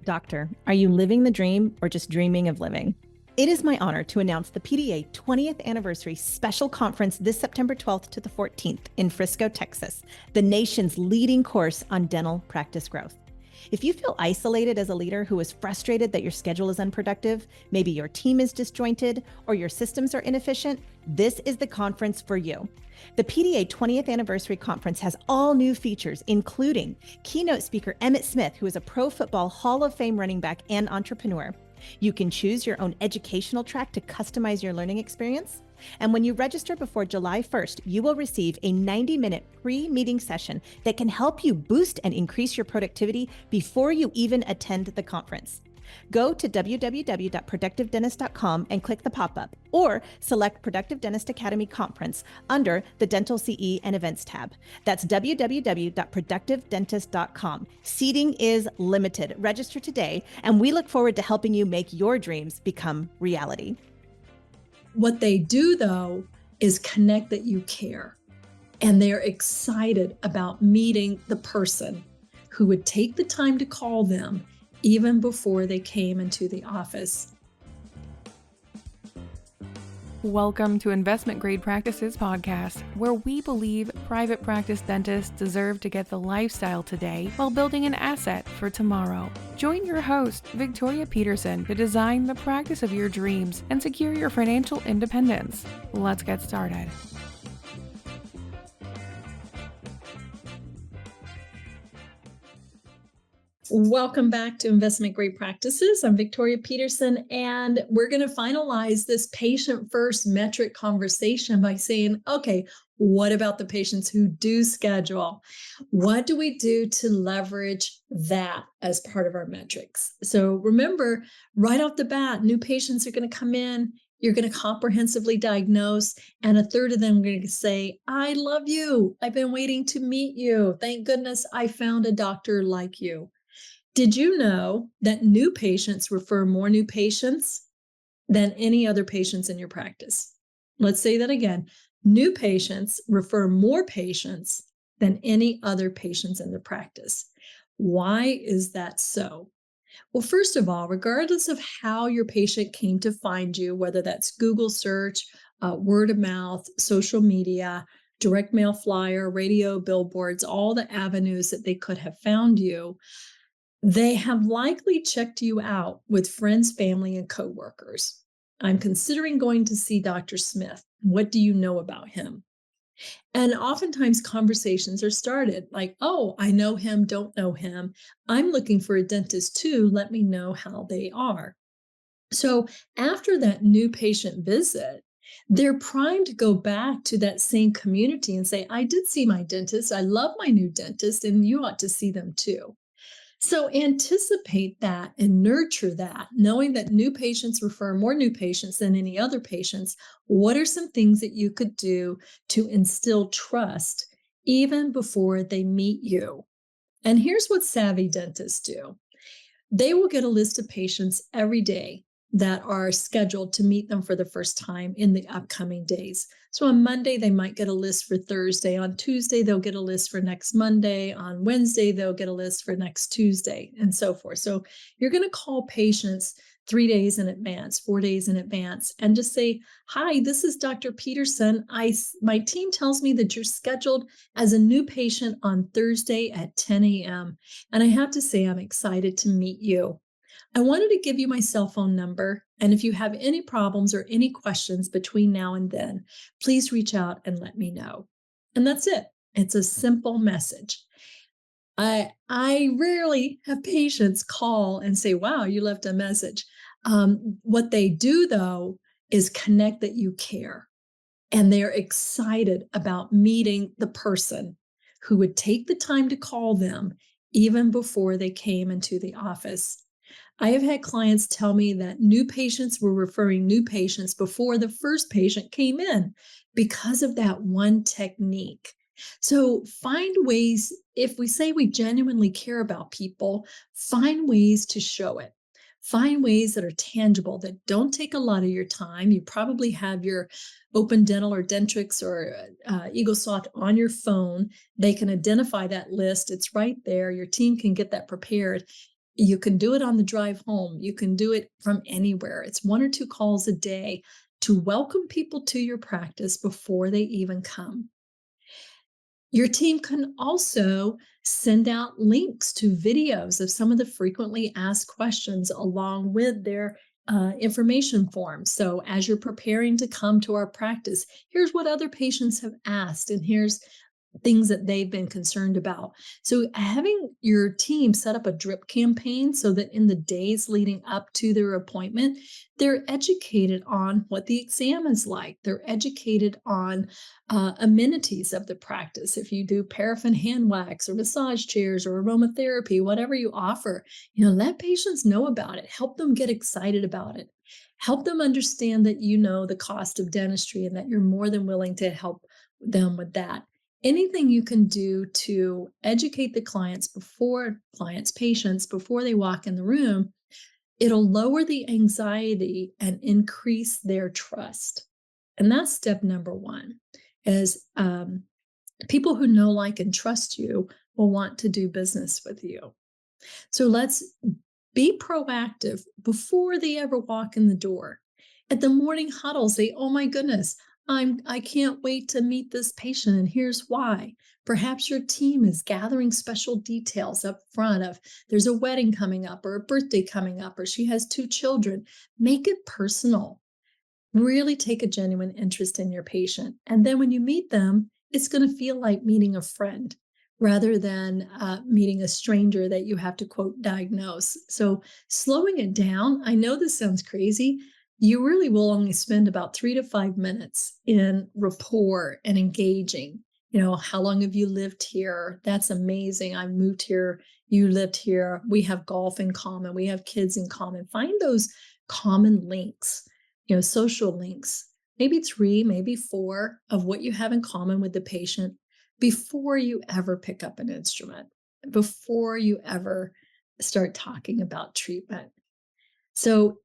Doctor, are you living the dream or just dreaming of living? It is my honor to announce the PDA 20th Anniversary Special Conference this September 12th to the 14th in Frisco, Texas, the nation's leading course on dental practice growth. If you feel isolated as a leader who is frustrated that your schedule is unproductive, maybe your team is disjointed, or your systems are inefficient, this is the conference for you. The PDA 20th Anniversary Conference has all new features, including keynote speaker Emmitt Smith, who is a Pro Football Hall of Fame running back and entrepreneur. You can choose your own educational track to customize your learning experience. And when you register before July 1st, you will receive a 90-minute pre-meeting session that can help you boost and increase your productivity before you even attend the conference. Go to www.productivedentist.com and click the pop-up, or select Productive Dentist Academy Conference under the Dental CE and Events tab. That's www.productivedentist.com. Seating is limited. Register today, and we look forward to helping you make your dreams become reality. What they do, though, is connect that you care, and they're excited about meeting the person who would take the time to call them even before they came into the office. Welcome to Investment Grade Practices Podcast, where we believe private practice dentists deserve to get the lifestyle today while building an asset for tomorrow. Join your host, Victoria Peterson, to design the practice of your dreams and secure your financial independence. Let's get started. Welcome back to Investment Grade Practices. I'm Victoria Peterson, and we're going to finalize this patient-first metric conversation by saying, okay, what about the patients who do schedule? What do we do to leverage that as part of our metrics? So remember, right off the bat, new patients are going to come in. You're going to comprehensively diagnose, and a third of them are going to say, I love you. I've been waiting to meet you. Thank goodness I found a doctor like you. Did you know that new patients refer more new patients than any other patients in your practice? Let's say that again. New patients refer more patients than any other patients in the practice. Why is that so? Well, first of all, regardless of how your patient came to find you, whether that's Google search, word of mouth, social media, direct mail flyer, radio, billboards, all the avenues that they could have found you, they have likely checked you out with friends, family, and coworkers. I'm considering going to see Dr. Smith. What do you know about him? And oftentimes conversations are started like, oh, I know him, don't know him. I'm looking for a dentist too. Let me know how they are. So after that new patient visit, they're primed to go back to that same community and say, I did see my dentist. I love my new dentist, and you ought to see them too. So anticipate that and nurture that, knowing that new patients refer more new patients than any other patients. What are some things that you could do to instill trust even before they meet you? And here's what savvy dentists do. They will get a list of patients every day that are scheduled to meet them for the first time in the upcoming days. So on Monday, they might get a list for Thursday. On Tuesday, they'll get a list for next Monday. On Wednesday, they'll get a list for next Tuesday, and so forth. So you're going to call patients 3 days in advance, 4 days in advance, and just say, hi, this is Dr. Peterson. My team tells me that you're scheduled as a new patient on Thursday at 10 a.m. And I have to say, I'm excited to meet you. I wanted to give you my cell phone number, and if you have any problems or any questions between now and then, please reach out and let me know. And that's it. It's a simple message. I rarely have patients call and say, wow, you left a message. What they do, though, is connect that you care, and they're excited about meeting the person who would take the time to call them even before they came into the office. I have had clients tell me that new patients were referring new patients before the first patient came in because of that one technique. So find ways, if we say we genuinely care about people, find ways to show it. Find ways that are tangible, that don't take a lot of your time. You probably have your Open Dental or Dentrix or EagleSoft on your phone. They can identify that list. It's right there. Your team can get that prepared. You can do it on the drive home. You can do it from anywhere. It's 1 or 2 calls a day to welcome people to your practice before they even come. Your team can also send out links to videos of some of the frequently asked questions along with their information forms. So, as you're preparing to come to our practice, here's what other patients have asked, and here's things that they've been concerned about. So, having your team set up a drip campaign so that in the days leading up to their appointment, they're educated on what the exam is like. They're educated on amenities of the practice. If you do paraffin hand wax or massage chairs or aromatherapy, whatever you offer, let patients know about it. Help them get excited about it. Help them understand that you know the cost of dentistry and that you're more than willing to help them with that. Anything you can do to educate the patients before they walk in the room, it'll lower the anxiety and increase their trust. And that's step number one, is people who know, like, and trust you will want to do business with you. So let's be proactive before they ever walk in the door. At the morning huddle, say, oh my goodness, I can't wait to meet this patient, and here's why. Perhaps your team is gathering special details up front of there's a wedding coming up or a birthday coming up, or she has 2 children. Make it personal. Really take a genuine interest in your patient. And then when you meet them, it's going to feel like meeting a friend rather than meeting a stranger that you have to, quote, diagnose. So slowing it down, I know this sounds crazy. You really will only spend about 3 to 5 minutes in rapport and engaging. How long have you lived here? That's amazing. I moved here. You lived here. We have golf in common. We have kids in common. Find those common links, social links, maybe 3, maybe 4 of what you have in common with the patient before you ever pick up an instrument, before you ever start talking about treatment. So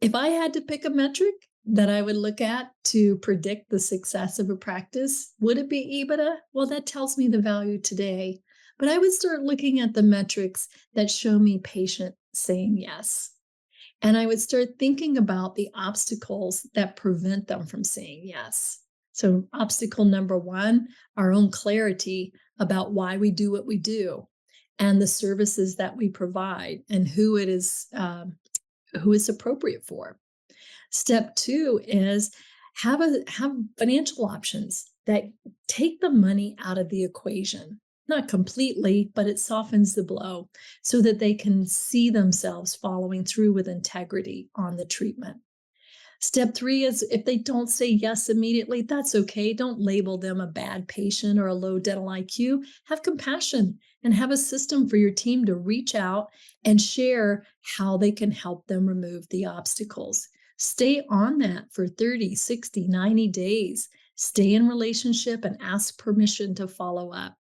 if I had to pick a metric that I would look at to predict the success of a practice, would it be EBITDA? Well, that tells me the value today. But I would start looking at the metrics that show me patient saying yes. And I would start thinking about the obstacles that prevent them from saying yes. So obstacle number 1, our own clarity about why we do what we do and the services that we provide and who it's appropriate for. Step 2 is have financial options that take the money out of the equation. Not completely, but it softens the blow so that they can see themselves following through with integrity on the treatment. Step 3 is if they don't say yes immediately, that's okay. Don't label them a bad patient or a low dental IQ. Have compassion and have a system for your team to reach out and share how they can help them remove the obstacles. Stay on that for 30, 60, 90 days. Stay in relationship and ask permission to follow up.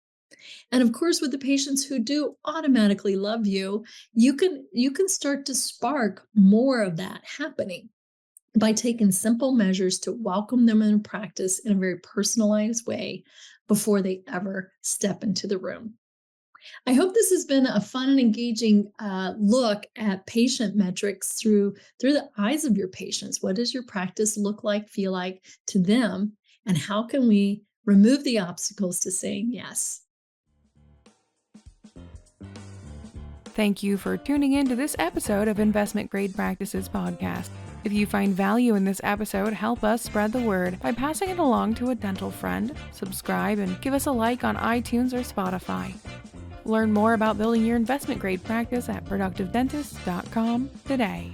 And of course, with the patients who do automatically love you, you can start to spark more of that happening by taking simple measures to welcome them in practice in a very personalized way before they ever step into the room. I hope this has been a fun and engaging look at patient metrics through the eyes of your patients. What does your practice look like, feel like to them? And how can we remove the obstacles to saying yes? Thank you for tuning in to this episode of Investment Grade Practices Podcast. If you find value in this episode, help us spread the word by passing it along to a dental friend, subscribe, and give us a like on iTunes or Spotify. Learn more about building your investment grade practice at productivedentist.com today.